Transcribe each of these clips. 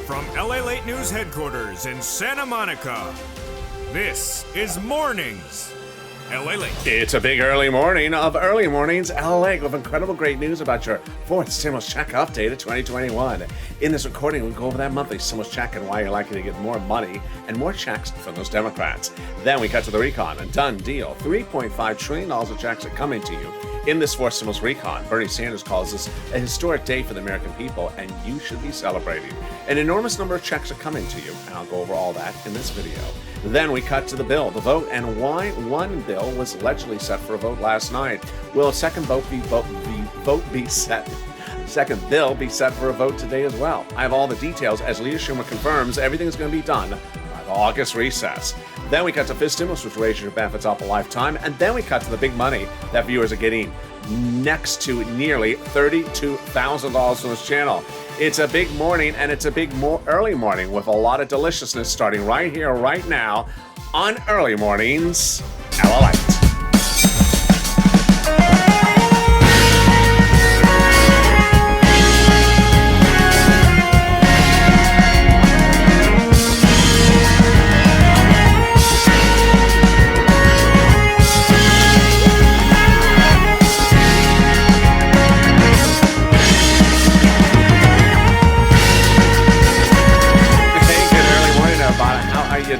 From Lalate News headquarters in Santa Monica, this is Mornings Lalate. It's a big early morning of early mornings Lalate with incredible great news about your fourth stimulus check update of 2021. In this recording, we'll go over that monthly stimulus check and why you're likely to get more money and more checks from those Democrats. Then we cut to the recon, a done deal. $3.5 trillion of checks are coming to you. In this fourth stimulus recon, Bernie Sanders calls this a historic day for the American people, and you should be celebrating. An enormous number of checks are coming to you, and I'll go over all that in this video. Then we cut to the bill, the vote, and why one bill was allegedly set for a vote last night. Will a second bill be set for a vote today as well? I have all the details as Leader Schumer confirms everything is going to be done by the August recess. Then we cut to fifth stimulus, which raises your benefits up a lifetime. And then we cut to the big money that viewers are getting, next to nearly $32,000 from this channel. It's a big morning, and it's a big early morning with a lot of deliciousness starting right here, right now on Early Mornings Lalate.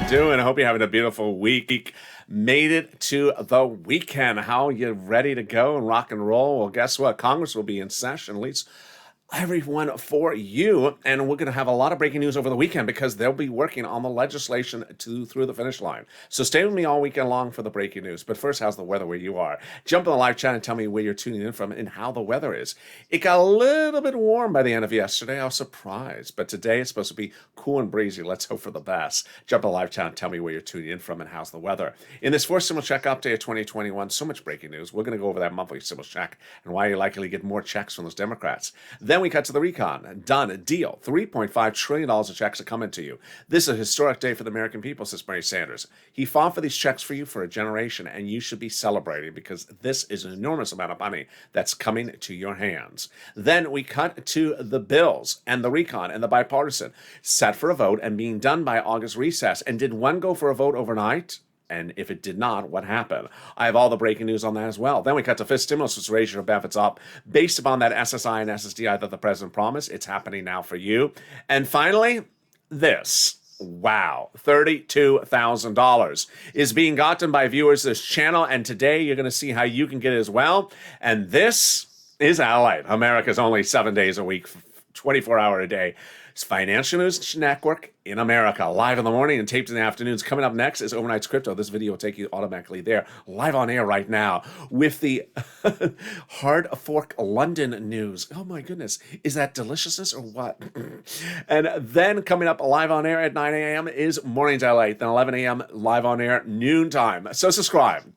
Doing? I hope you're having a beautiful week. Made it to the weekend. How are you ready to go and rock and roll? Well, guess what? Congress will be in session, at least everyone for you. And we're going to have a lot of breaking news over the weekend because they'll be working on the legislation through the finish line. So stay with me all weekend long for the breaking news. But first, how's the weather where you are? Jump in the live chat and tell me where you're tuning in from and how the weather is. It got a little bit warm by the end of yesterday. I was surprised. But today it's supposed to be cool and breezy. Let's hope for the best. Jump in the live chat and tell me where you're tuning in from and how's the weather. In this fourth stimulus check update of 2021, so much breaking news. We're going to go over that monthly stimulus check and why you're likely to get more checks from those Democrats. Then we cut to the recon. Done deal. $3.5 trillion of checks are coming to you. This is a historic day for the American people, says Bernie Sanders. He fought for these checks for you for a generation, and you should be celebrating because this is an enormous amount of money that's coming to your hands. Then we cut to the bills and the recon and the bipartisan set for a vote and being done by August recess. And did one go for a vote overnight? And if it did not, what happened? I have all the breaking news on that as well. Then we cut to fifth stimulus, which raises your benefits up based upon that SSI and SSDI that the president promised. It's happening now for you. And finally, this. Wow, $32,000 is being gotten by viewers this channel. And today you're going to see how you can get it as well. And this is Lalate, America's only 7 days a week, 24-hour a day. It's Financial News Network in America, live in the morning and taped in the afternoons. Coming up next is Overnight's Crypto. This video will take you automatically there, live on air right now with the Hard Fork London news. Oh my goodness, is that deliciousness or what? And then coming up live on air at 9 a.m. is Mornings Lalate, then 11 a.m. live on air noontime. So subscribe.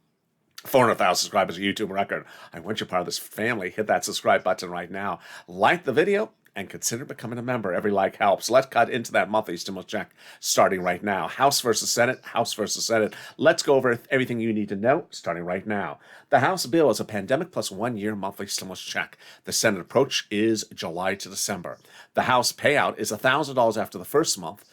400,000 subscribers, a YouTube record. I want you part of this family. Hit that subscribe button right now. Like the video and consider becoming a member. Every like helps. Let's cut into that monthly stimulus check starting right now. House versus Senate, House versus Senate. Let's go over everything you need to know starting right now. The House bill is a pandemic plus 1 year monthly stimulus check. The Senate approach is July to December. The House payout is $1,000 after the first month,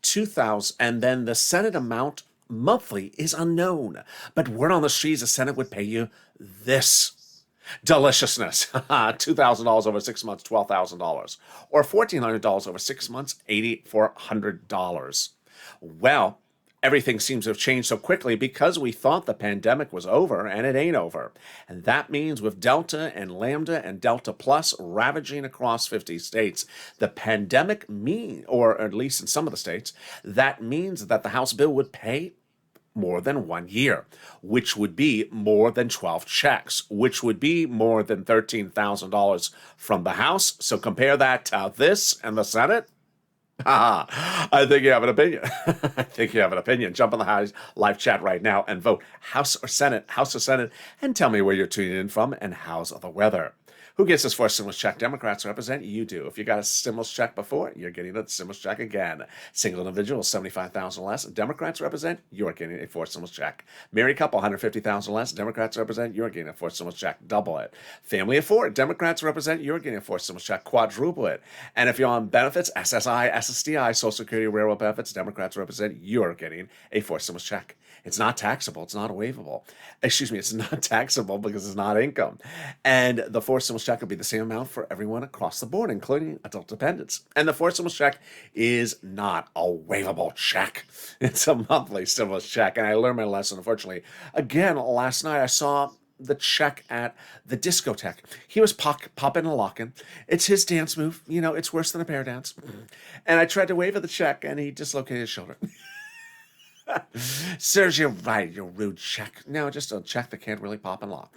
$2,000, and then the Senate amount monthly is unknown. But word on the streets, the Senate would pay you this. Deliciousness. $2,000 over 6 months, $12,000. Or $1,400 over 6 months, $8,400. Well, everything seems to have changed so quickly because we thought the pandemic was over, and it ain't over. And that means with Delta and Lambda and Delta Plus ravaging across 50 states, the pandemic or at least in some of the states, that means that the House bill would pay more than 1 year, which would be more than 12 checks, which would be more than $13,000 from the House. So compare that to this and the Senate. I think you have an opinion. I think you have an opinion. Jump on the live chat right now and vote House or Senate, and tell me where you're tuning in from and how's the weather. Who gets this for a stimulus check? Democrats represent, you do. If you got a stimulus check before, you're getting a stimulus check again. Single individual, 75,000 less. Democrats represent, you're getting a fourth stimulus check. Married couple, 150,000 less. Democrats represent, you're getting a fourth stimulus check. Double it. Family of four, Democrats represent, you're getting a fourth stimulus check. Quadruple it. And if you're on benefits, SSI, SSDI, Social Security, railroad benefits, Democrats represent, you're getting a fourth stimulus check. It's not taxable. It's not waivable. Excuse me, it's not taxable because it's not income. And the fourth stimulus check will be the same amount for everyone across the board, including adult dependents. And the fourth stimulus check is not a waivable check. It's a monthly stimulus check. And I learned my lesson, unfortunately. Again, last night I saw the check at the discotheque. He was popping and locking. It's his dance move. You know, it's worse than a pair dance. And I tried to wave at the check, and he dislocated his shoulder. Serves you right, you rude check. No, just a check that can't really pop and lock.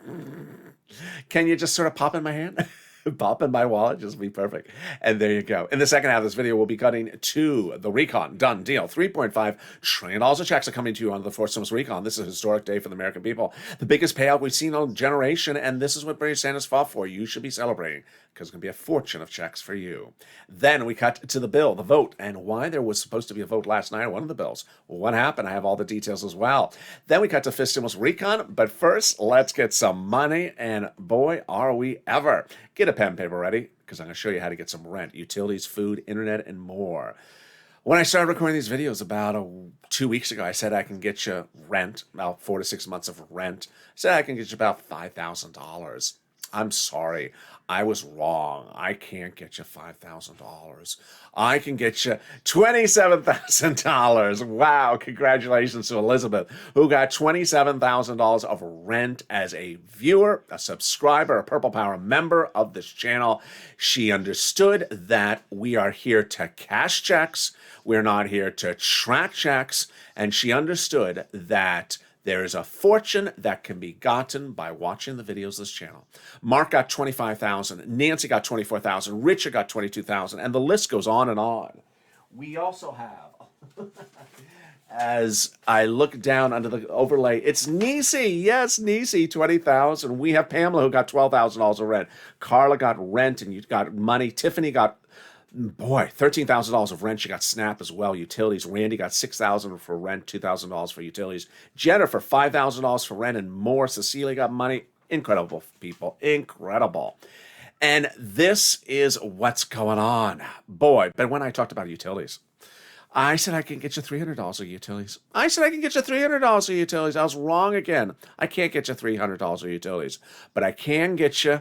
Can you just sort of pop in my hand? Pop in my wallet, just be perfect. And there you go. In the second half of this video, we'll be cutting to the recon. Done deal. $3.5 trillion of checks are coming to you on the fourth stimulus recon. This is a historic day for the American people. The biggest payout we've seen in a generation, and this is what Bernie Sanders fought for. You should be celebrating, because it's going to be a fortune of checks for you. Then we cut to the bill, the vote, and why there was supposed to be a vote last night on one of the bills. What happened? I have all the details as well. Then we cut to fifth stimulus recon, but first, let's get some money, and boy, are we ever. Get a pen and paper ready, because I'm going to show you how to get some rent, utilities, food, internet, and more. When I started recording these videos about 2 weeks ago, I said I can get you rent, about 4 to 6 months of rent. I said I can get you about $5,000. I'm sorry, I was wrong. I can't get you $5,000. I can get you $27,000. Wow, congratulations to Elizabeth, who got $27,000 of rent as a viewer, a subscriber, a Purple Power member of this channel. She understood that we are here to cash checks. We're not here to track checks. And she understood that there is a fortune that can be gotten by watching the videos of this channel. Mark got $25,000, Nancy got $24,000, Richard got $22,000, and the list goes on and on. We also have, as I look down under the overlay, it's Nisi. Yes, Nisi, $20,000. We have Pamela, who got $12,000 of rent. Carla got rent, and you got money. Tiffany got, boy, $13,000 of rent. She got SNAP as well, utilities. Randy got $6,000 for rent, $2,000 for utilities. Jennifer, $5,000 for rent and more. Cecilia got money. Incredible people, incredible. And this is what's going on. Boy, but when I talked about utilities, I said I can get you $300 of utilities. I said I can get you $300 of utilities. I was wrong again. I can't get you $300 of utilities, but I can get you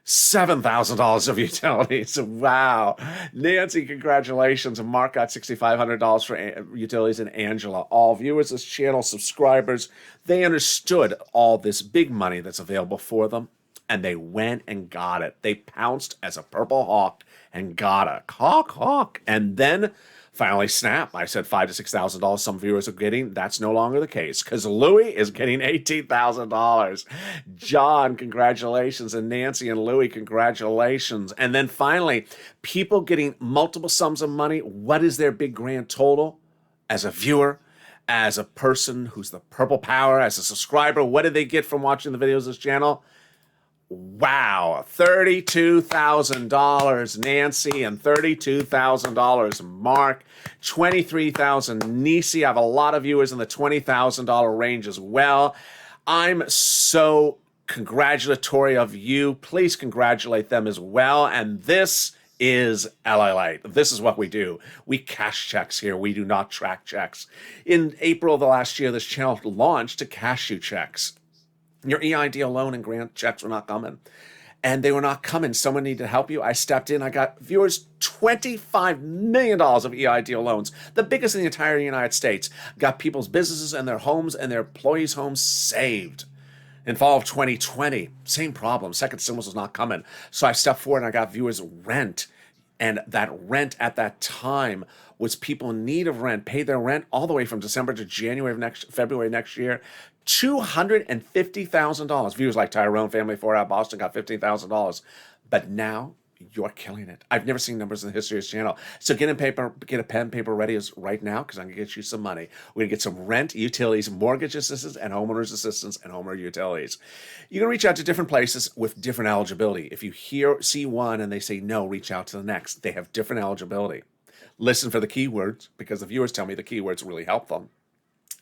$7,000 of utilities. Wow. Nancy, congratulations. And Mark got $6,500 for utilities, and Angela. All viewers, this channel, subscribers, they understood all this big money that's available for them, and they went and got it. They pounced as a purple hawk and got it. Hawk. And then finally, SNAP. I said $5,000 to $6,000 some viewers are getting. That's no longer the case, because Louie is getting $18,000. John, congratulations. And Nancy and Louie, congratulations. And then finally, people getting multiple sums of money. What is their big grand total? As a viewer, as a person who's the Purple Power, as a subscriber, what did they get from watching the videos of this channel? Wow, $32,000 Nancy, and $32,000 Mark, $23,000 Nisi. I have a lot of viewers in the $20,000 range as well. I'm so congratulatory of you. Please congratulate them as well. And this is Lalate. This is what we do. We cash checks here. We do not track checks. In April of the last year, this channel launched to cash you checks. Your EID loan and grant checks were not coming. And they were not coming. Someone needed to help you. I stepped in. I got viewers $25 million of EID loans, the biggest in the entire United States. Got people's businesses and their homes and their employees' homes saved. In fall of 2020, same problem. Second stimulus was not coming. So I stepped forward and I got viewers rent. And that rent at that time was people in need of rent, paid their rent all the way from December to January of February next year. $250,000. Viewers like Tyrone, Family 4 out of Boston got $15,000. But now, you're killing it. I've never seen numbers in the history of this channel. So get a pen, paper ready right now, because I'm going to get you some money. We're going to get some rent, utilities, mortgage assistance, and homeowners assistance, and homeowner utilities. You're going to reach out to different places with different eligibility. If you see one and they say no, reach out to the next. They have different eligibility. Listen for the keywords, because the viewers tell me the keywords really help them.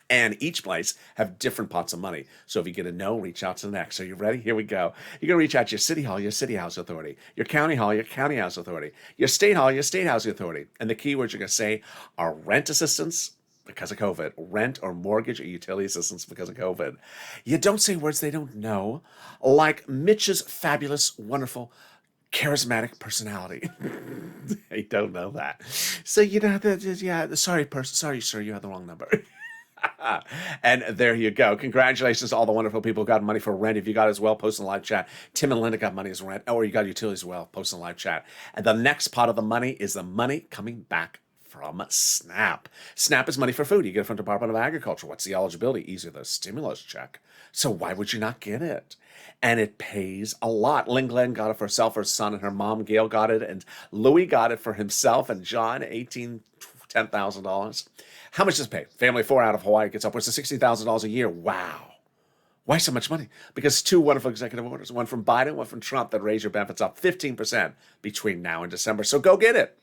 And each place have different pots of money. So if you get a no, reach out to the next. So you ready? Here we go. You're going to reach out to your city hall, your city housing authority, your county hall, your county housing authority, your state hall, your state housing authority. And the keywords you're going to say are rent assistance because of COVID, rent or mortgage or utility assistance because of COVID. You don't say words they don't know, like Mitch's fabulous, wonderful, charismatic personality. I don't know that. So, sorry, sir, you had the wrong number. And there you go. Congratulations to all the wonderful people who got money for rent. If you got it as well, post in the live chat. Tim and Linda got money as rent, or you got utilities as well, post in the live chat. And the next pot of the money is the money coming back from SNAP. SNAP is money for food. You get it from the Department of Agriculture. What's the eligibility? Easy, the stimulus check. So why would you not get it? And it pays a lot. Lynn Glenn got it for herself, her son, and her mom, Gail, got it. And Louis got it for himself and John, $10,000. How much does it pay? Family of 4 out of Hawaii gets upwards to $60,000 a year. Wow. Why so much money? Because 2 wonderful executive orders, one from Biden, one from Trump, that raise your benefits up 15% between now and December. So go get it.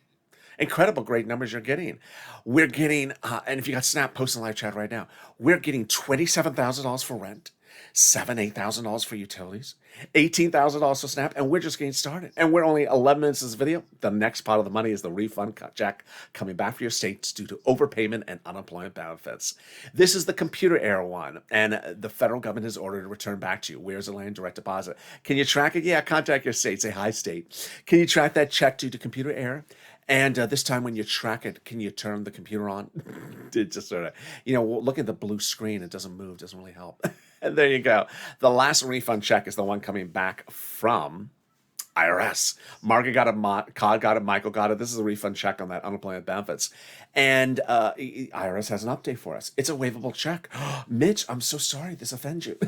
Incredible, great numbers you're getting. We're getting, and if you got Snap, post in the live chat right now. We're getting $27,000 for rent, $8,000 for utilities, $18,000 for SNAP, and we're just getting started. And we're only 11 minutes of this video. The next part of the money is the refund check coming back for your states due to overpayment and unemployment benefits. This is the computer error one, and the federal government has ordered to return back to you. Where's the land? Direct deposit. Can you track it? Yeah, contact your state. Say, hi, state. Can you track that check due to computer error? And this time when you track it, can you turn the computer on? It just sort of, look at the blue screen. It doesn't move, doesn't really help. And there you go. The last refund check is the one coming back from IRS. Margaret got it, Todd got it, Michael got it. This is a refund check on that unemployment benefits. And IRS has an update for us. It's a waivable check. Mitch, I'm so sorry this offends you.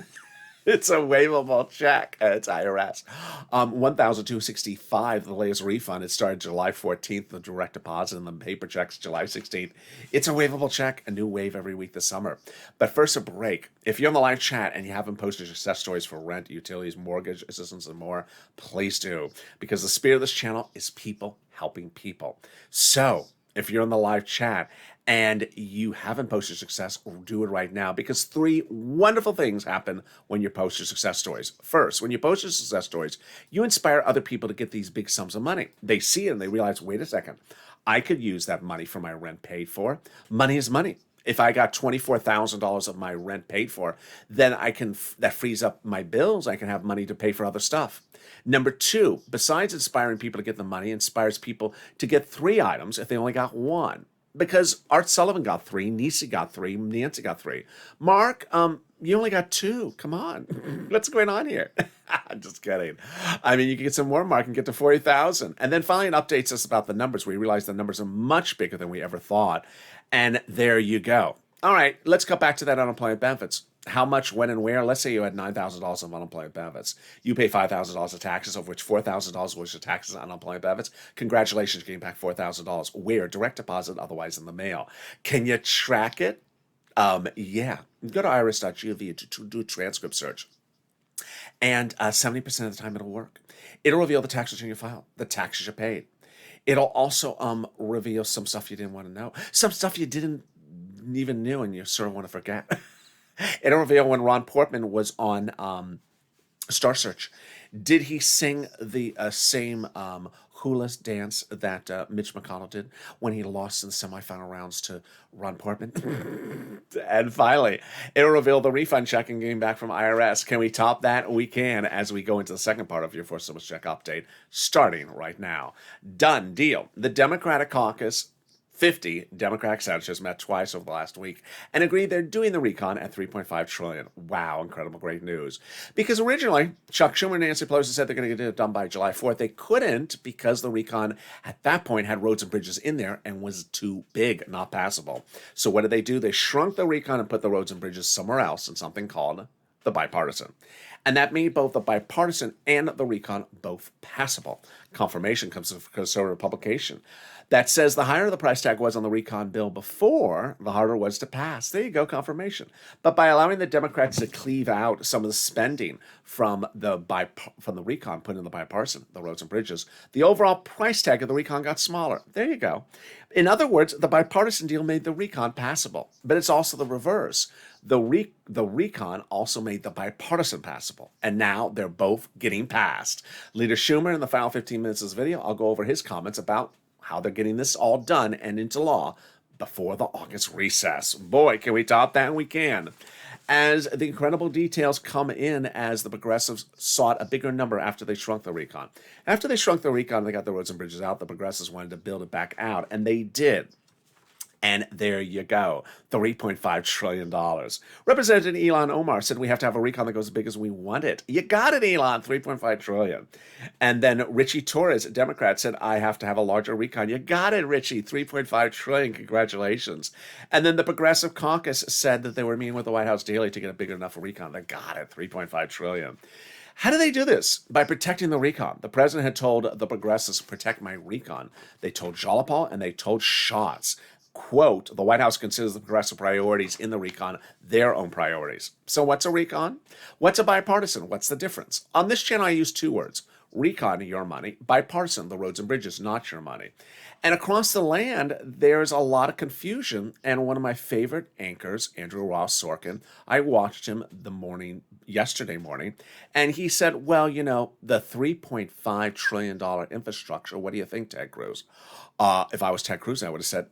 It's a waivable check. It's IRS. $1,265, the latest refund. It started July 14th, the direct deposit, and the paper checks July 16th. It's a waivable check, a new wave every week this summer. But first, a break. If you're on the live chat and you haven't posted your success stories for rent, utilities, mortgage assistance, and more, please do. Because the spirit of this channel is people helping people. So, if you're in the live chat and you haven't posted success, do it right now, because 3 wonderful things happen when you post your success stories. First, when you post your success stories, you inspire other people to get these big sums of money. They see it and they realize, wait a second, I could use that money for my rent paid for. Money is money. If I got $24,000 of my rent paid for, then that frees up my bills. I can have money to pay for other stuff. Number 2, besides inspiring people to get the money, inspires people to get 3 items if they only got 1. Because Art Sullivan got 3, Nisi got 3, Nancy got 3. Mark, you only got 2. Come on. What's going on here? I'm just kidding. I mean, you can get some more, Mark, and get to 40,000. And then finally it updates us about the numbers. We realize the numbers are much bigger than we ever thought. And there you go. All right, let's go back to that unemployment benefits. How much, when, and where? Let's say you had $9,000 of unemployment benefits. You pay $5,000 of taxes, of which $4,000 was your taxes on unemployment benefits. Congratulations, you're getting back $4,000. Where? Direct deposit, otherwise in the mail. Can you track it? Yeah. Go to iris.gov to do a transcript search. And 70% of the time it'll work. It'll reveal the tax return you filed, the taxes you paid. It'll also reveal some stuff you didn't want to know, some stuff you didn't even knew and you sort of want to forget. It'll reveal when Ron Portman was on Star Search. Did he sing the same hula dance that Mitch McConnell did when he lost in the semifinal rounds to Ron Portman? And finally, it'll reveal the refund check and getting back from IRS. Can we top that? We can, as we go into the second part of your First Stimulus Check update, starting right now. Done deal. The Democratic caucus, 50 Democratic senators met twice over the last week and agreed they're doing the recon at $3.5 trillion. Wow, incredible, great news. Because originally, Chuck Schumer and Nancy Pelosi said they're going to get it done by July 4th. They couldn't because the recon at that point had roads and bridges in there and was too big, not passable. So what did they do? They shrunk the recon and put the roads and bridges somewhere else in something called the bipartisan. And that made both the bipartisan and the recon both passable. Confirmation comes from a conservative publication that says the higher the price tag was on the recon bill before, the harder it was to pass. There you go, confirmation. But by allowing the Democrats to cleave out some of the spending from the recon put in the bipartisan, the roads and bridges, the overall price tag of the recon got smaller. There you go. In other words, the bipartisan deal made the recon passable, but it's also the reverse. The recon also made the bipartisan passable, and now they're both getting passed. Leader Schumer, in the final 15 minutes of this video, I'll go over his comments about how they're getting this all done and into law before the August recess. Boy, can we top that? And we can. As the incredible details come in as the progressives sought a bigger number after they shrunk the recon. After they shrunk the recon, they got the roads and bridges out. The progressives wanted to build it back out, and they did. And there you go, $3.5 trillion. Representative Ilhan Omar said we have to have a recon that goes as big as we want it. You got it, Elon, $3.5 trillion. And then Richie Torres, a Democrat, said I have to have a larger recon. You got it, Richie, $3.5 trillion. Congratulations. And then the Progressive Caucus said that they were meeting with the White House daily to get a big enough recon. They got it, $3.5 trillion. How do they do this? By protecting the recon. The president had told the progressives, protect my recon. They told Jalopal and they told Schatz. Quote, the White House considers the progressive priorities in the recon their own priorities. So what's a recon? What's a bipartisan? What's the difference? On this channel, I use two words. Recon, your money. Bipartisan, the roads and bridges, not your money. And across the land, there's a lot of confusion. And one of my favorite anchors, Andrew Ross Sorkin, I watched him yesterday morning, and he said, well, you know, the $3.5 trillion infrastructure, what do you think, Ted Cruz? If I was Ted Cruz, I would have said,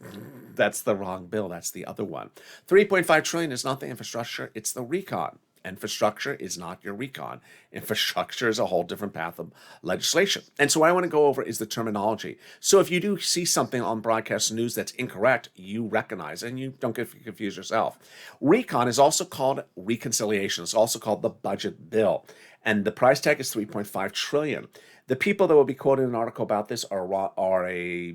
that's the wrong bill. That's the other one. $3.5 trillion is not the infrastructure. It's the recon. Infrastructure is not your recon. Infrastructure is a whole different path of legislation. And so what I want to go over is the terminology. So if you do see something on broadcast news that's incorrect, you recognize it and you don't get confused yourself. Recon is also called reconciliation. It's also called the budget bill. And the price tag is $3.5 trillion. The people that will be quoted in an article about this are a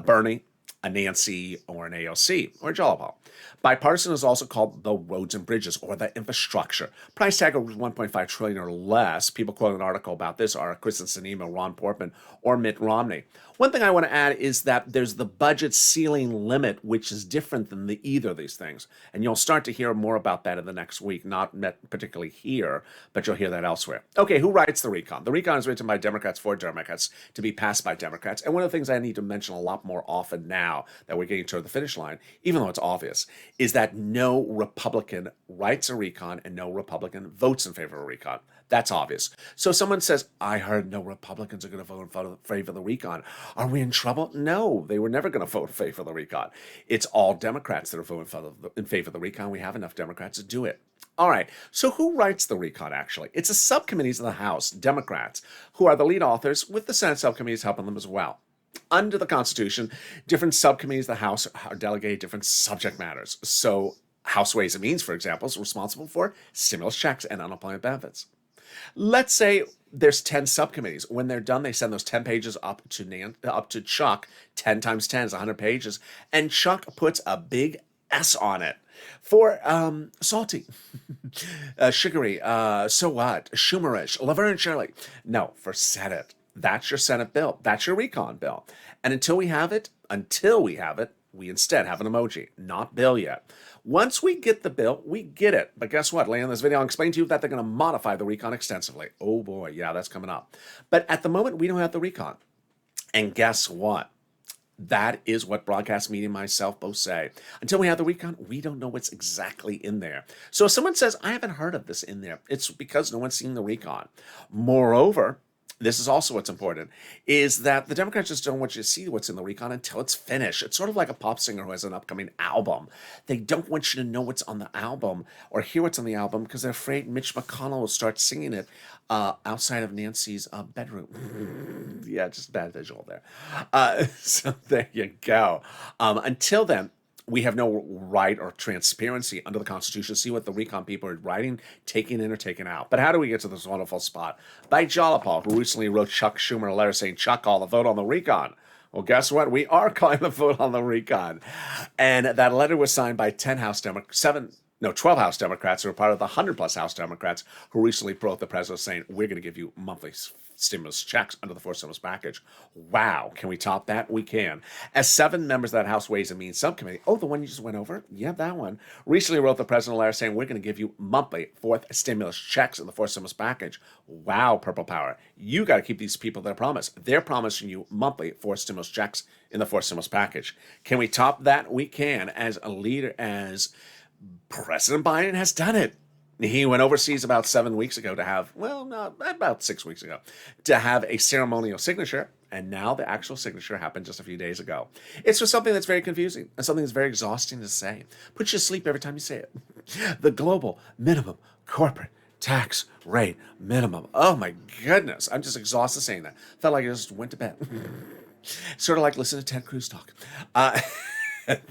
Bernie, a Nancy, or an AOC, or a Jalopal. Bipartisan is also called the roads and bridges, or the infrastructure. Price tag of $1.5 trillion or less. People quoting an article about this are Kristen Sinema, Ron Portman, or Mitt Romney. One thing I want to add is that there's the budget ceiling limit, which is different than either of these things. And you'll start to hear more about that in the next week, not particularly here, but you'll hear that elsewhere. Okay, who writes the recon? The recon is written by Democrats for Democrats to be passed by Democrats. And one of the things I need to mention a lot more often now that we're getting toward the finish line, even though it's obvious, is that no Republican writes a recon and no Republican votes in favor of a recon. That's obvious. So if someone says, I heard no Republicans are going to vote in favor of the recon. Are we in trouble? No, they were never going to vote in favor of the recon. It's all Democrats that are voting in favor of the recon. We have enough Democrats to do it. All right, so who writes the recon, actually? It's the subcommittees of the House, Democrats, who are the lead authors, with the Senate subcommittees helping them as well. Under the Constitution, different subcommittees of the House are delegated different subject matters. So House Ways and Means, for example, is responsible for stimulus checks and unemployment benefits. Let's say there's 10 subcommittees. When they're done, they send those 10 pages up to Chuck. 10 times 10 is 100 pages. And Chuck puts a big S on it for salty, sugary, so what, Schumerish, Laverne and Shirley. No, for Senate. That's your Senate bill. That's your recon bill. And until we have it, we instead have an emoji, not bill yet. Once we get the bill, we get it. But guess what? Later in this video, I'll explain to you that they're going to modify the recon extensively. Oh boy, yeah, that's coming up. But at the moment, we don't have the recon. And guess what? That is what broadcast media and myself both say. Until we have the recon, we don't know what's exactly in there. So if someone says, I haven't heard of this in there, it's because no one's seen the recon. Moreover, this is also what's important, is that the Democrats just don't want you to see what's in the recon until it's finished. It's sort of like a pop singer who has an upcoming album. They don't want you to know what's on the album or hear what's on the album because they're afraid Mitch McConnell will start singing it outside of Nancy's bedroom. Yeah, just bad visual there. So there you go. Until then, we have no right or transparency under the Constitution to see what the recon people are writing, taking in, or taking out. But how do we get to this wonderful spot? By Jalopal, who recently wrote Chuck Schumer a letter saying, Chuck, call the vote on the recon. Well, guess what? We are calling the vote on the recon. And that letter was signed by 10 House Democrats, no, 12 House Democrats who are part of the 100-plus House Democrats who recently broke the president saying, we're going to give you monthly stimulus checks under the fourth stimulus package. Wow. Can we top that? We can. As 7 members of that House Ways and Means Subcommittee, the one you just went over? Yeah, that one. Recently wrote the president a letter saying, we're going to give you monthly fourth stimulus checks in the fourth stimulus package. Wow, Purple Power. You got to keep these people their promise. They're promising you monthly fourth stimulus checks in the fourth stimulus package. Can we top that? We can. As a leader, as President Biden has done it. He went overseas about 7 weeks ago to have, about 6 weeks ago, to have a ceremonial signature. And now the actual signature happened just a few days ago. It's for something that's very confusing and something that's very exhausting to say. Puts you to sleep every time you say it. The global minimum corporate tax rate minimum. Oh my goodness. I'm just exhausted saying that. Felt like I just went to bed. Sort of like listening to Ted Cruz talk.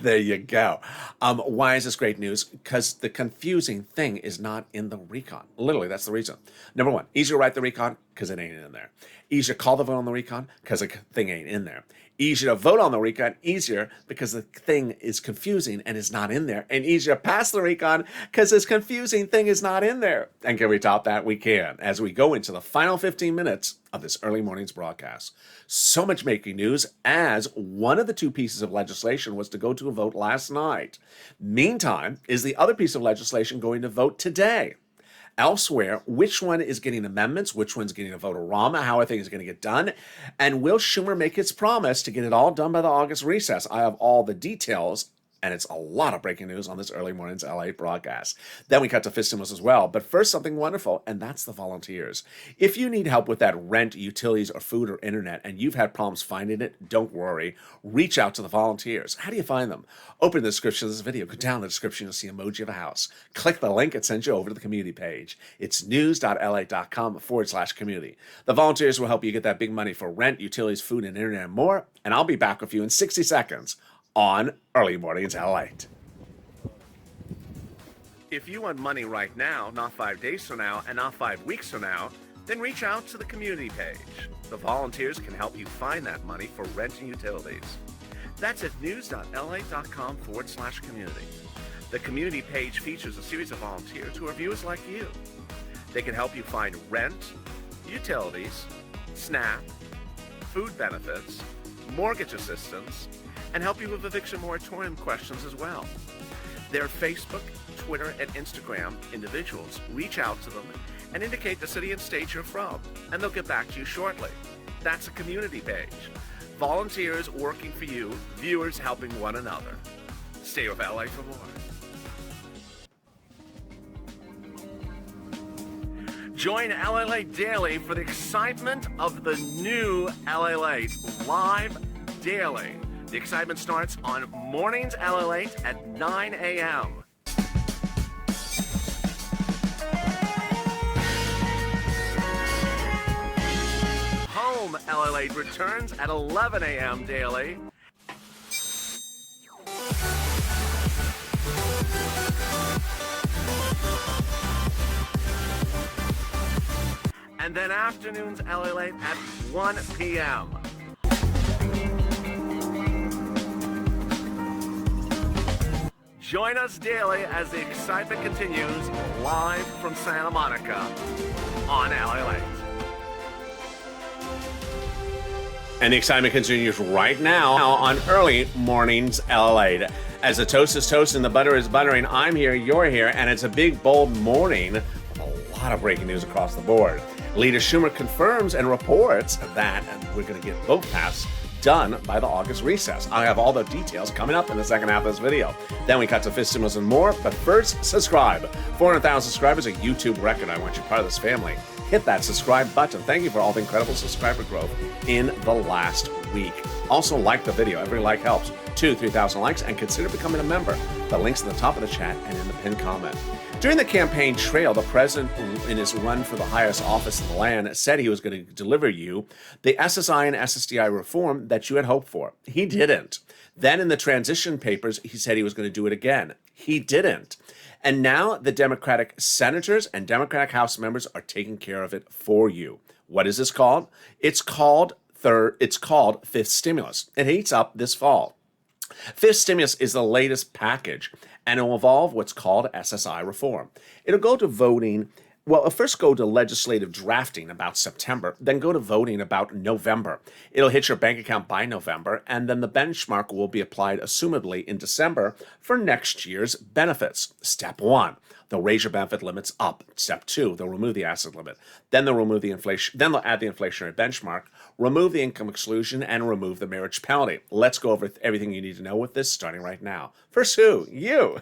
There you go. Why is this great news? Because the confusing thing is not in the recon. Literally, that's the reason. Number one, easier to write the recon because it ain't in there. Easier to call the vote on the recon because the thing ain't in there. Easier to vote on the recon, easier because the thing is confusing and is not in there. And easier to pass the recon because this confusing thing is not in there. And can we top that? We can, as we go into the final 15 minutes of this early morning's broadcast. So much making news, as one of the 2 pieces of legislation was to go to a vote last night. Meantime, is the other piece of legislation going to vote today? Elsewhere, which one is getting amendments? Which one's getting a vote-a-rama? How are things going to get done? And will Schumer make its promise to get it all done by the August recess? I have all the details, and it's a lot of breaking news on this early morning's LA broadcast. Then we cut to Fistimus as well. But first, something wonderful, and that's the volunteers. If you need help with that rent, utilities, or food or internet, and you've had problems finding it, don't worry. Reach out to the volunteers. How do you find them? Open the description of this video. Go down the description. You'll see an emoji of a house. Click the link. It sends you over to the community page. It's news.la.com/community. The volunteers will help you get that big money for rent, utilities, food, and internet, and more. And I'll be back with you in 60 seconds. On Early Mornings Lalate. If you want money right now, not 5 days from now, and not 5 weeks from now, then reach out to the community page. The volunteers can help you find that money for rent and utilities. That's at news.la.com/community. The community page features a series of volunteers who are viewers like you. They can help you find rent, utilities, SNAP, food benefits, mortgage assistance, and help you with eviction moratorium questions as well. Their Facebook, Twitter, and Instagram individuals reach out to them and indicate the city and state you're from, and they'll get back to you shortly. That's a community page. Volunteers working for you, viewers helping one another. Stay with LA for more. Join LA Daily for the excitement of the new LA Live Daily. The excitement starts on Mornings LA at 9 a.m. Home LA returns at 11 a.m. daily. And then afternoons LA at 1 p.m. Join us daily as the excitement continues live from Santa Monica on LA. And the excitement continues right now on Early Mornings LA. As the toast is toasting, the butter is buttering, I'm here, you're here, and it's a big, bold morning with a lot of breaking news across the board. Leader Schumer confirms and reports that we're going to get both passed done by the August recess. I have all the details coming up in the second half of this video. Then we cut to Fistimus and more, but first, subscribe. 400,000 subscribers, a YouTube record. I want you part of this family. Hit that subscribe button. Thank you for all the incredible subscriber growth in the last week. Also, like the video. Every like helps. 2,000-3,000 likes, and consider becoming a member. The link's at the top of the chat and in the pinned comment. During the campaign trail, the president, in his run for the highest office in the land, said he was going to deliver you the SSI and SSDI reform that you had hoped for. He didn't. Then in the transition papers, he said he was going to do it again. He didn't. And now the Democratic senators and Democratic House members are taking care of it for you. What is this called? It's called Fifth Stimulus. It heats up this fall. Fifth Stimulus is the latest package, and it will involve what's called SSI reform. It'll go to voting. Well, it'll first go to legislative drafting about September, then go to voting about November. It'll hit your bank account by November, and then the benchmark will be applied, assumably, in December for next year's benefits. Step 1. They'll raise your benefit limits up. Step 2, they'll remove the asset limit. Then they'll remove the inflation. Then they'll add the inflationary benchmark, remove the income exclusion, and remove the marriage penalty. Let's go over everything you need to know with this starting right now. First, who? You.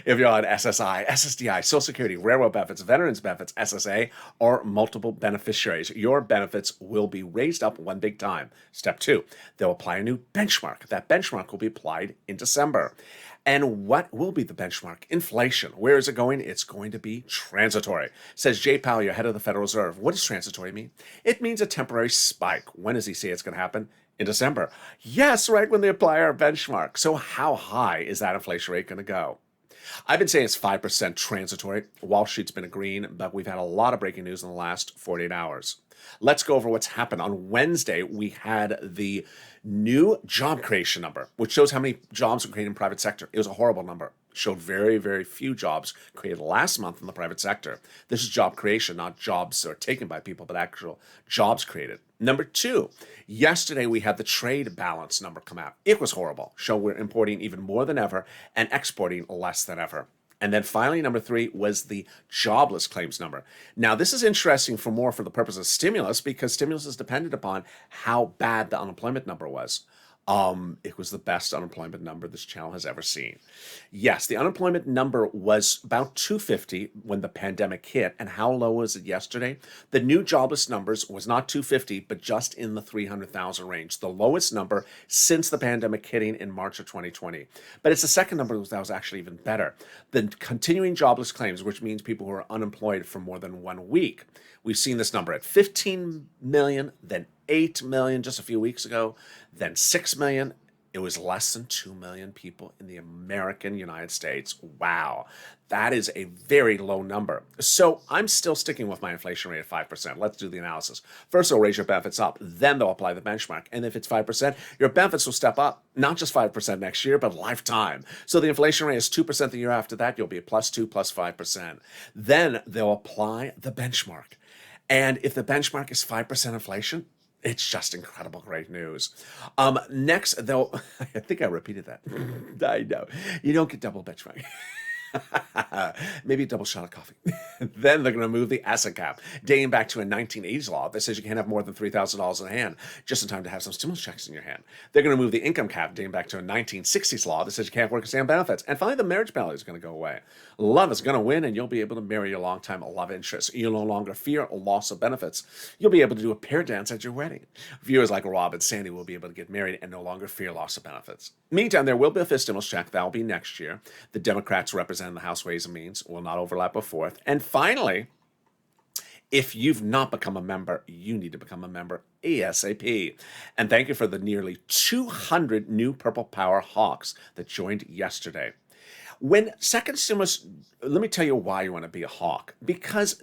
If you're on SSI, SSDI, Social Security, railroad benefits, veterans benefits, SSA, or multiple beneficiaries, your benefits will be raised up one big time. Step 2, they'll apply a new benchmark. That benchmark will be applied in December. And what will be the benchmark? Inflation. Where is it going? It's going to be transitory. Says Jay Powell, your head of the Federal Reserve. What does transitory mean? It means a temporary spike. When does he say it's going to happen? In December. Yes, right when they apply our benchmark. So how high is that inflation rate going to go? I've been saying it's 5% transitory. Wall Street's been agreeing, but we've had a lot of breaking news in the last 48 hours. Let's go over what's happened. On Wednesday, we had the new job creation number, which shows how many jobs were created in the private sector. It was a horrible number. Showed very, very few jobs created last month in the private sector. This is job creation, not jobs that are taken by people, but actual jobs created. Number 2, yesterday we had the trade balance number come out. It was horrible. Show we're importing even more than ever and exporting less than ever. And then finally, number 3 was the jobless claims number. Now, this is interesting for the purpose of stimulus, because stimulus is dependent upon how bad the unemployment number was. It was the best unemployment number this channel has ever seen. Yes, the unemployment number was about 250 when the pandemic hit. And how low was it yesterday? The new jobless numbers was not 250, but just in the 300,000 range, the lowest number since the pandemic hitting in March of 2020. But it's the second number that was actually even better. The continuing jobless claims, which means people who are unemployed for more than 1 week. We've seen this number at 15 million, then 8 million just a few weeks ago, then 6 million. It was less than 2 million people in the American United States. Wow, that is a very low number. So I'm still sticking with my inflation rate at 5%. Let's do the analysis. First, they'll raise your benefits up. Then they'll apply the benchmark. And if it's 5%, your benefits will step up, not just 5% next year, but lifetime. So the inflation rate is 2% the year after that. You'll be at +2, +5%. Then they'll apply the benchmark. And if the benchmark is 5% inflation, it's just incredible, great news. Next, they'll, I think I repeated that. I know. You don't get double benchmark. Maybe a double shot of coffee. Then they're going to move the asset cap, dating back to a 1980s law that says you can't have more than $3,000 in hand, just in time to have some stimulus checks in your hand. They're going to move the income cap, dating back to a 1960s law that says you can't work and stay on benefits. And finally, the marriage penalty is going to go away. Love is going to win, and you'll be able to marry your longtime love interest. You'll no longer fear a loss of benefits. You'll be able to do a pair dance at your wedding. Viewers like Rob and Sandy will be able to get married and no longer fear loss of benefits. Meantime, there will be a fifth stimulus check. That will be next year. The Democrats representing the House Ways and Means will not overlap a fourth. And finally, if you've not become a member, you need to become a member ASAP. And thank you for the nearly 200 new Purple Power Hawks that joined yesterday. When second stimulus, let me tell you why you want to be a hawk. Because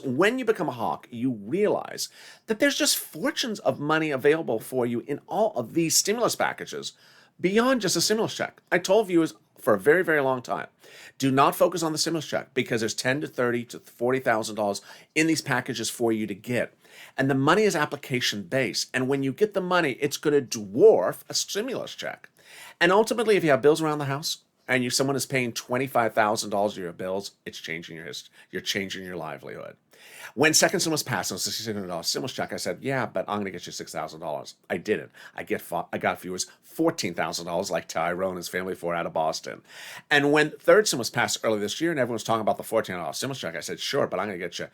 when you become a hawk, you realize that there's just fortunes of money available for you in all of these stimulus packages beyond just a stimulus check. I told viewers for a very, very long time, do not focus on the stimulus check, because there's $10,000 to $30,000 to $40,000 in these packages for you to get. And the money is application based. And when you get the money, it's going to dwarf a stimulus check. And ultimately, if you have bills around the house and someone is paying $25,000 of your bills, it's changing your history. You're changing your livelihood. When second stimulus passed, it was a $600 stimulus check. I said, yeah, but I'm going to get you $6,000. I didn't. I got viewers $14,000 like Tyrone and his family for out of Boston. And when third stimulus passed earlier this year and everyone was talking about the $14 stimulus check, I said, sure, but I'm going to get you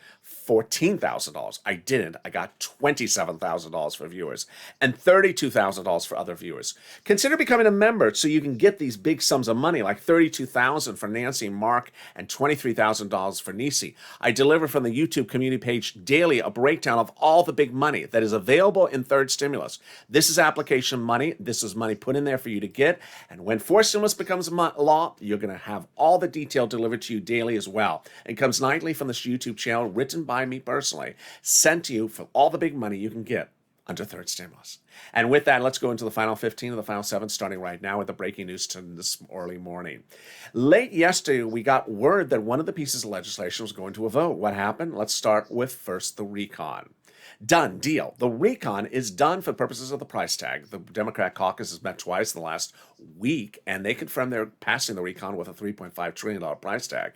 $14,000. I didn't. I got $27,000 for viewers and $32,000 for other viewers. Consider becoming a member so you can get these big sums of money, like $32,000 for Nancy and Mark and $23,000 for Nisi. I deliver from the YouTube community page daily a breakdown of all the big money that is available in third stimulus. This is application money. This is money put in there for you to get. And when fourth stimulus becomes law, you're going to have all the detail delivered to you daily as well. It comes nightly from this YouTube channel, written by me personally, sent to you for all the big money you can get. under third stimulus. And with that, let's go into the final 15 of the final 7, starting right now with the breaking news to this early morning. Late yesterday, we got word that one of the pieces of legislation was going to a vote. What happened? Let's start with first the recon. Done deal. The recon is done for purposes of the price tag. The Democrat caucus has met twice in the last week, and they confirmed they're passing the recon with a $3.5 trillion price tag.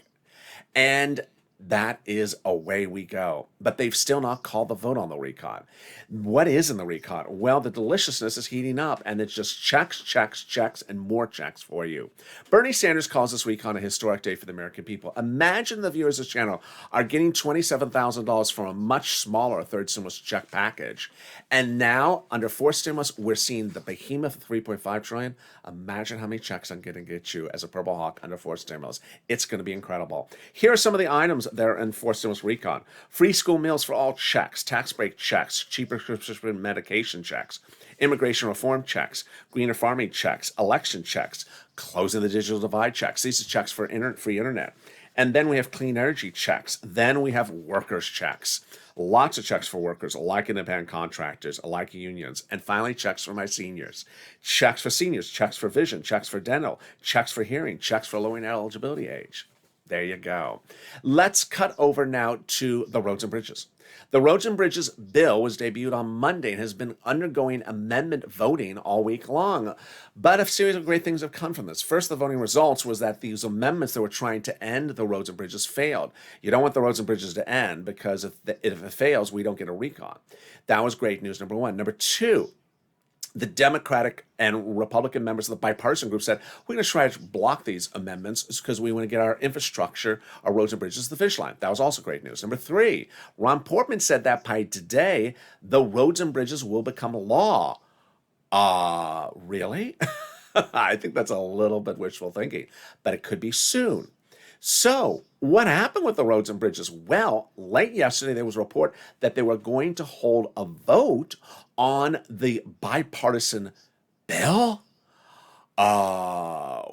And that is away we go. But they've still not called the vote on the recon. What is in the recon? Well, the deliciousness is heating up, and it's just checks, checks, checks, and more checks for you. Bernie Sanders calls this recon a historic day for the American people. Imagine the viewers of this channel are getting $27,000 from a much smaller third stimulus check package. And now, under fourth stimulus, we're seeing the behemoth $3.5 trillion. Imagine how many checks I'm going to get you as a Purple Hawk under fourth stimulus. It's going to be incredible. Here are some of the items that are in fourth stimulus recon. Free school meals for all checks, tax break checks, cheaper prescription medication checks, immigration reform checks, greener farming checks, election checks, closing the digital divide checks. These are checks for free internet. And then we have clean energy checks. Then we have workers checks. Lots of checks for workers, like independent contractors, like unions. And finally, checks for my seniors. Checks for seniors, checks for vision, checks for dental, checks for hearing, checks for lowering eligibility age. There you go. Let's cut over now to the roads and bridges. The roads and bridges bill was debuted on Monday and has been undergoing amendment voting all week long. But a series of great things have come from this. First, the voting results was that these amendments that were trying to end the roads and bridges failed. You don't want the roads and bridges to end because if it fails, we don't get a recon. That was great news, number one. Number two, the Democratic and Republican members of the bipartisan group said, we're going to try to block these amendments because we want to get our infrastructure, our roads and bridges to the finish line. That was also great news. Number three, Ron Portman said that by today, the roads and bridges will become law. Really? I think that's a little bit wishful thinking, but it could be soon. So what happened with the roads and bridges? Well, late yesterday, there was a report that they were going to hold a vote on the bipartisan bill. Wow.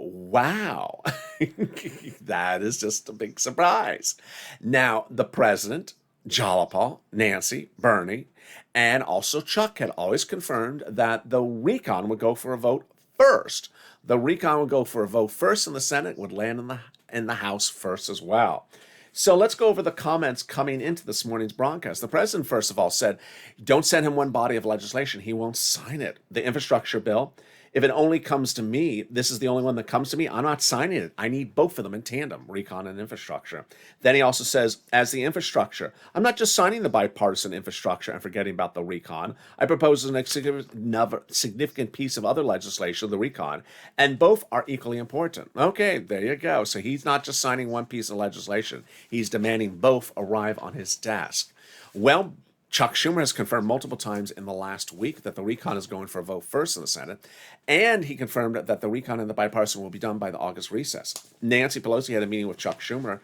That is just a big surprise. Now, the president, Jalopal, Nancy, Bernie, and also Chuck had always confirmed that the recon would go for a vote first. The recon would go for a vote first in the Senate, would land in the House first as well. So let's go over the comments coming into this morning's broadcast. The president, first of all, said, don't send him one body of legislation. He won't sign it. The infrastructure bill, if it only comes to me, this is the only one that comes to me, I'm not signing it. I need both of them in tandem, recon and infrastructure. Then he also says, as the infrastructure, I'm not just signing the bipartisan infrastructure and forgetting about the recon. I propose a significant piece of other legislation, the recon, and both are equally important. Okay, there you go. So he's not just signing one piece of legislation. He's demanding both arrive on his desk. Well, Chuck Schumer has confirmed multiple times in the last week that the recon is going for a vote first in the Senate, and he confirmed that the recon and the bipartisan will be done by the August recess. Nancy Pelosi had a meeting with Chuck Schumer,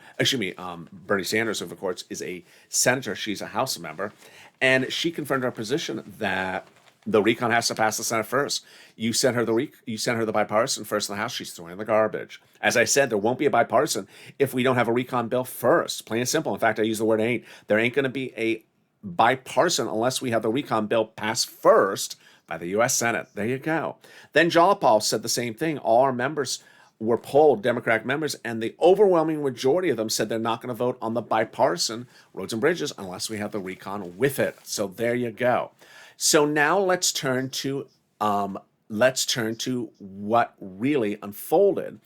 Bernie Sanders, who of course is a senator, she's a House member, and she confirmed her position that the recon has to pass the Senate first. You sent her the bipartisan first in the House, she's throwing in the garbage. As I said, there won't be a bipartisan if we don't have a recon bill first. Plain and simple. In fact, I use the word ain't. There ain't going to be a bipartisan unless we have the recon bill passed first by the U.S. Senate. There you go. Then Jalopal said the same thing. All our members were polled, Democratic members, and the overwhelming majority of them said they're not going to vote on the bipartisan roads and bridges unless we have the recon with it. So there you go. So now let's turn to what really unfolded,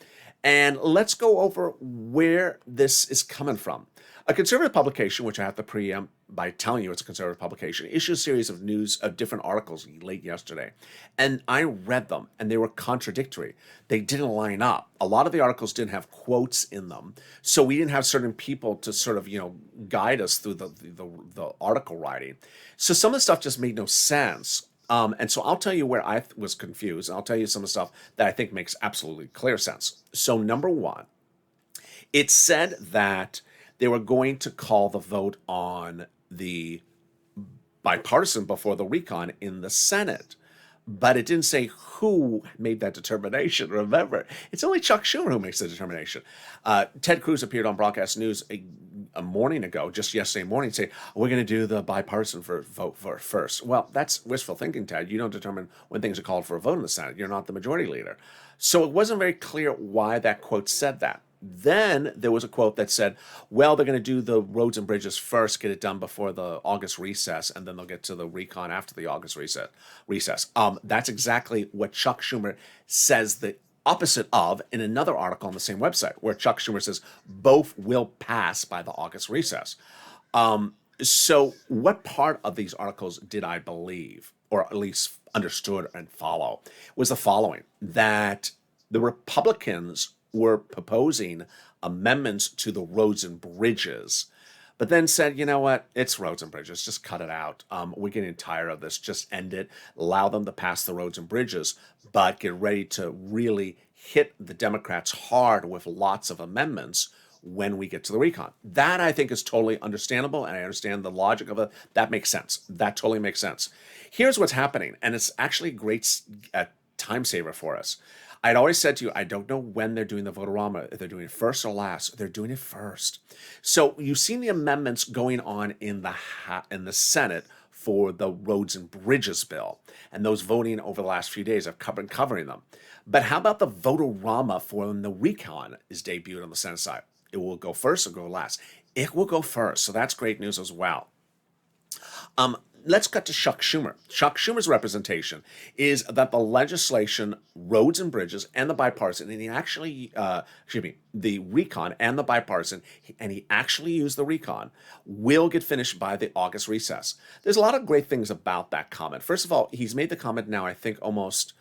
and let's go over where this is coming from. A conservative publication, which I have to preempt by telling you it's a conservative publication, issued a series of news of different articles late yesterday. And I read them, and they were contradictory. They didn't line up. A lot of the articles didn't have quotes in them. So we didn't have certain people to sort of, guide us through the article writing. So some of the stuff just made no sense. And so I'll tell you where I was confused. And I'll tell you some of the stuff that I think makes absolutely clear sense. So number one, it said that they were going to call the vote on the bipartisan before the recon in the Senate. But it didn't say who made that determination. Remember, it's only Chuck Schumer who makes the determination. Ted Cruz appeared on Broadcast News a morning ago, just yesterday morning, say, we're going to do the bipartisan vote for first. Well, that's wishful thinking, Ted. You don't determine when things are called for a vote in the Senate. You're not the majority leader. So it wasn't very clear why that quote said that. Then there was a quote that said, well, they're going to do the roads and bridges first, get it done before the August recess, and then they'll get to the recon after the August recess. That's exactly what Chuck Schumer says the opposite of in another article on the same website, where Chuck Schumer says both will pass by the August recess. So what part of these articles did I believe, or at least understood and follow, was the following, that the Republicans were proposing amendments to the roads and bridges, but then said, you know what, it's roads and bridges, just cut it out. We're getting tired of this, just end it, allow them to pass the roads and bridges, but get ready to really hit the Democrats hard with lots of amendments when we get to the recon. That, I think, is totally understandable, and I understand the logic of it. That makes sense. That totally makes sense. Here's what's happening, and it's actually a great time saver for us. I'd always said to you, I don't know when they're doing the vote-a-rama, if they're doing it first or last. They're doing it first. So you've seen the amendments going on in the Senate for the roads and bridges bill, and those voting over the last few days have been covering them. But how about the vote-a-rama for when the recon is debuted on the Senate side? It will go first or go last? It will go first, so that's great news as well. Let's cut to Chuck Schumer. Chuck Schumer's representation is that the legislation, roads and bridges, and the bipartisan, and he actually, the recon and the bipartisan, and he actually used the recon, will get finished by the August recess. There's a lot of great things about that comment. First of all, he's made the comment now, I think, almost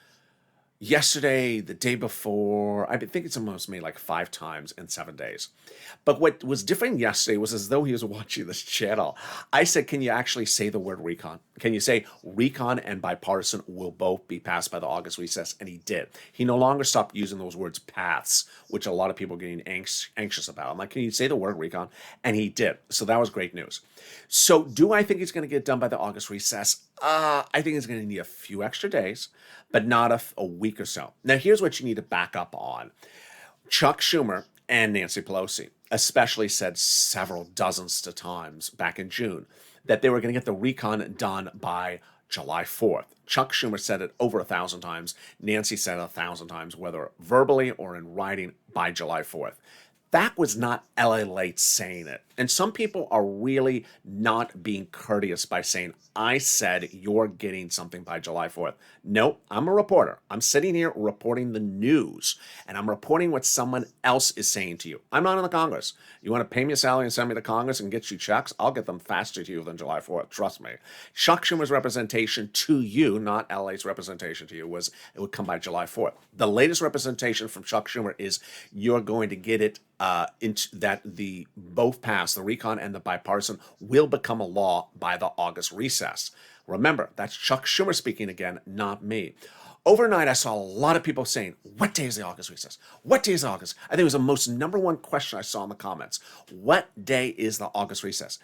yesterday, the day before. I think it's almost made like 5 times in 7 days. But what was different yesterday was as though he was watching this channel. I said, can you actually say the word recon? Can you say recon and bipartisan will both be passed by the August recess? And he did. He no longer stopped using those words paths, which a lot of people are getting anxious about. I'm like, can you say the word recon? And he did. So that was great news. So do I think it's going to get done by the August recess? I think it's going to need a few extra days, but not a week or so. Now, here's what you need to back up on. Chuck Schumer and Nancy Pelosi especially said several dozens of times back in June that they were going to get the recon done by July 4th. Chuck Schumer said it over 1,000 times. Nancy said it 1,000 times, whether verbally or in writing, by July 4th. That was not Lalate saying it. And some people are really not being courteous by saying, I said you're getting something by July 4th. No, I'm a reporter. I'm sitting here reporting the news, and I'm reporting what someone else is saying to you. I'm not in the Congress. You want to pay me a salary and send me to Congress and get you checks? I'll get them faster to you than July 4th. Trust me. Chuck Schumer's representation to you, not LA's representation to you, was it would come by July 4th. The latest representation from Chuck Schumer is you're going to get it into that the both pass, the recon and the bipartisan, will become a law by the August recess. Remember, that's Chuck Schumer speaking again, not me. Overnight, I saw a lot of people saying, what day is the August recess? What day is August? I think it was the most number one question I saw in the comments. What day is the August recess?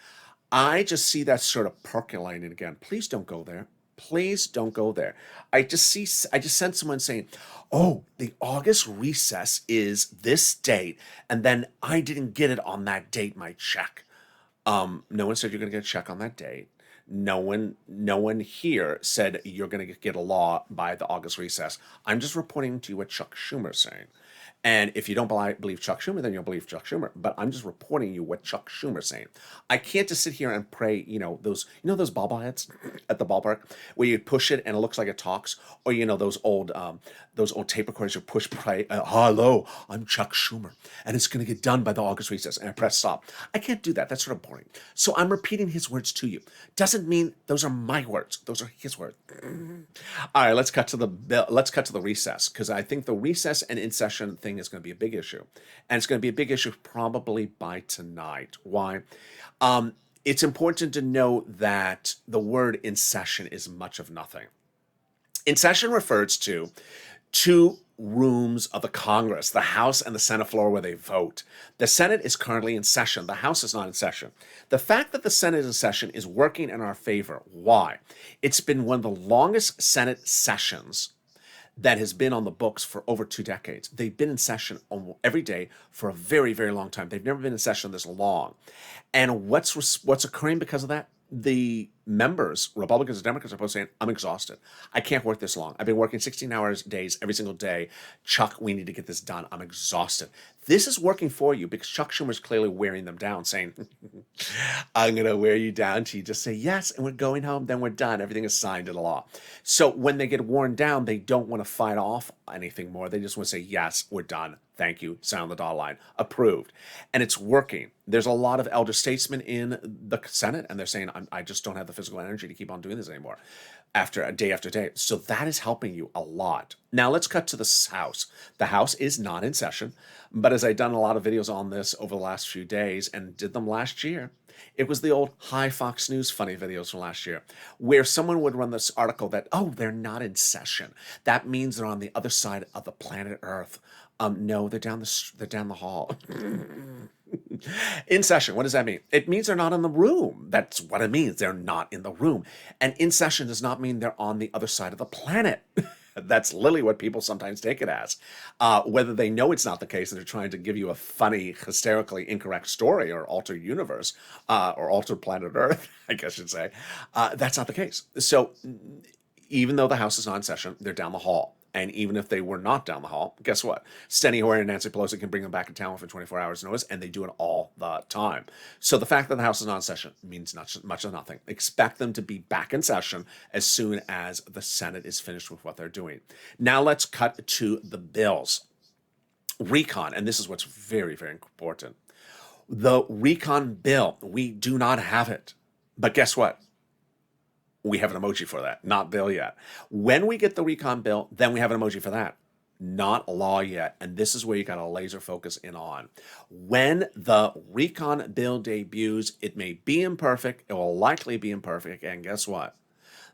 I just see that sort of percolating again. Please don't go there. Please don't go there. I just sent someone saying, oh, the August recess is this date, and then I didn't get it on that date, my check. No one said you're going to get a check on that date. No one here said you're going to get a law by the August recess. I'm just reporting to you what Chuck Schumer is saying. And if you don't believe Chuck Schumer, then you'll believe Chuck Schumer. But I'm just reporting you what Chuck Schumer's saying. I can't just sit here and pray, those bobbleheads at the ballpark where you push it and it looks like it talks, or those old tape recorders you push play. Hello, I'm Chuck Schumer, and it's going to get done by the August recess, and I press stop. I can't do that. That's sort of boring. So I'm repeating his words to you. Doesn't mean those are my words. Those are his words. All right, let's cut to the recess, because I think the recess and in session thing is going to be a big issue, and it's going to be a big issue probably by tonight. Why? It's important to know that the word in session is much of nothing. In session refers to 2 rooms of the Congress, the House and the Senate floor where they vote. The Senate is currently in session. The House is not in session. The fact that the Senate is in session is working in our favor. Why? It's been one of the longest Senate sessions that has been on the books for over 2 decades. They've been in session every day for a very, very long time. They've never been in session this long. And what's occurring because of that? The members, Republicans and Democrats, are both saying, I'm exhausted. I can't work this long. I've been working 16 hours days every single day. Chuck, we need to get this done. I'm exhausted. This is working for you because Chuck Schumer's clearly wearing them down, saying, I'm going to wear you down till you just say yes, and we're going home, then we're done. Everything is signed into law. So when they get worn down, they don't want to fight off anything more. They just want to say, yes, we're done. Thank you. Sign on the dotted line. Approved. And it's working. There's a lot of elder statesmen in the Senate, and they're saying, I just don't have the physical energy to keep on doing this anymore after day. So that is helping you a lot. Now let's cut to the House. The House is not in session, but as I've done a lot of videos on this over the last few days and did them last year, it was the old Hi Fox News funny videos from last year, where someone would run this article that, oh, they're not in session. That means they're on the other side of the planet Earth. No, they're down the hall. In session, what does that mean? It means they're not in the room. That's what it means. They're not in the room. And in session does not mean they're on the other side of the planet. That's literally what people sometimes take it as. Whether they know it's not the case and they're trying to give you a funny, hysterically incorrect story or altered universe or altered planet Earth, I guess you'd say, that's not the case. So even though the House is not in session, they're down the hall. And even if they were not down the hall, guess what? Steny Hoyer and Nancy Pelosi can bring them back in town for 24 hours notice, and they do it all the time. So the fact that the House is not in session means much of nothing. Expect them to be back in session as soon as the Senate is finished with what they're doing. Now let's cut to the bills. Recon, and this is what's very, very important. The recon bill, we do not have it. But guess what? We have an emoji for that, not bill yet. When we get the recon bill, then we have an emoji for that, not law yet. And this is where you got to laser focus in on. When the recon bill debuts, it may be imperfect. It will likely be imperfect. And guess what?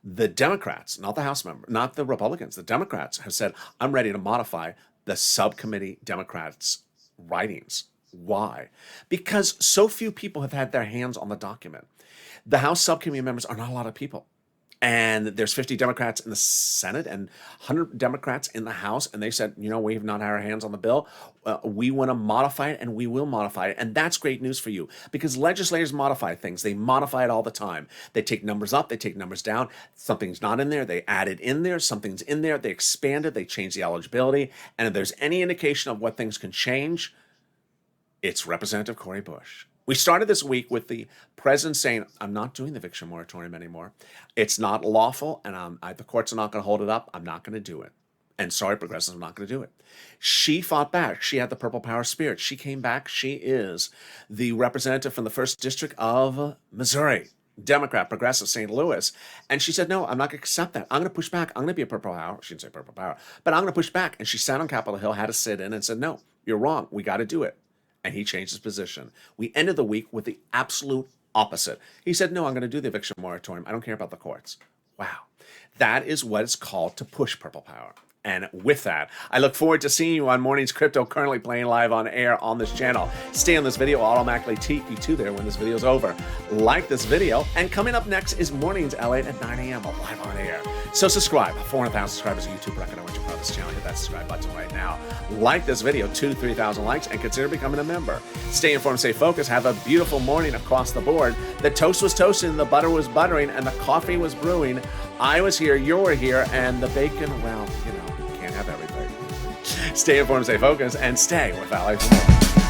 The Democrats, not the House member, not the Republicans, the Democrats have said, I'm ready to modify the subcommittee Democrats' writings. Why? Because so few people have had their hands on the document. The House subcommittee members are not a lot of people. And there's 50 Democrats in the Senate and 100 Democrats in the House. And they said, you know, we have not had our hands on the bill. We want to modify it, and we will modify it. And that's great news for you because legislators modify things. They modify it all the time. They take numbers up. They take numbers down. Something's not in there. They add it in there. Something's in there. They expand it. They change the eligibility. And if there's any indication of what things can change, it's Representative Cori Bush. We started this week with the president saying, I'm not doing the eviction moratorium anymore. It's not lawful, and the courts are not going to hold it up. I'm not going to do it. And sorry, progressives, I'm not going to do it. She fought back. She had the purple power spirit. She came back. She is the representative from the 1st District of Missouri, Democrat, progressive, St. Louis. And she said, no, I'm not going to accept that. I'm going to push back. I'm going to be a purple power. She didn't say purple power, but I'm going to push back. And she sat on Capitol Hill, had to sit in and said, no, you're wrong. We got to do it. And he changed his position. We ended the week with the absolute opposite. He said, no, I'm going to do the eviction moratorium. I don't care about the courts. Wow. That is what it's called to push purple power. And with that, I look forward to seeing you on Mornings Crypto, currently playing live on air on this channel. Stay on this video. I'll automatically take you to there when this video is over. Like this video. And coming up next is Mornings Lalate at 9 a.m. live on air. So subscribe. 400,000 subscribers on YouTube record. I want you to proud of this channel. Hit that subscribe button right now. Like this video, 2,000-3,000 likes, and consider becoming a member. Stay informed, stay focused. Have a beautiful morning across the board. The toast was toasting, the butter was buttering, and the coffee was brewing. I was here, you were here, and the bacon, well, you know, you can't have everything. Stay informed, stay focused, and stay with Lalate.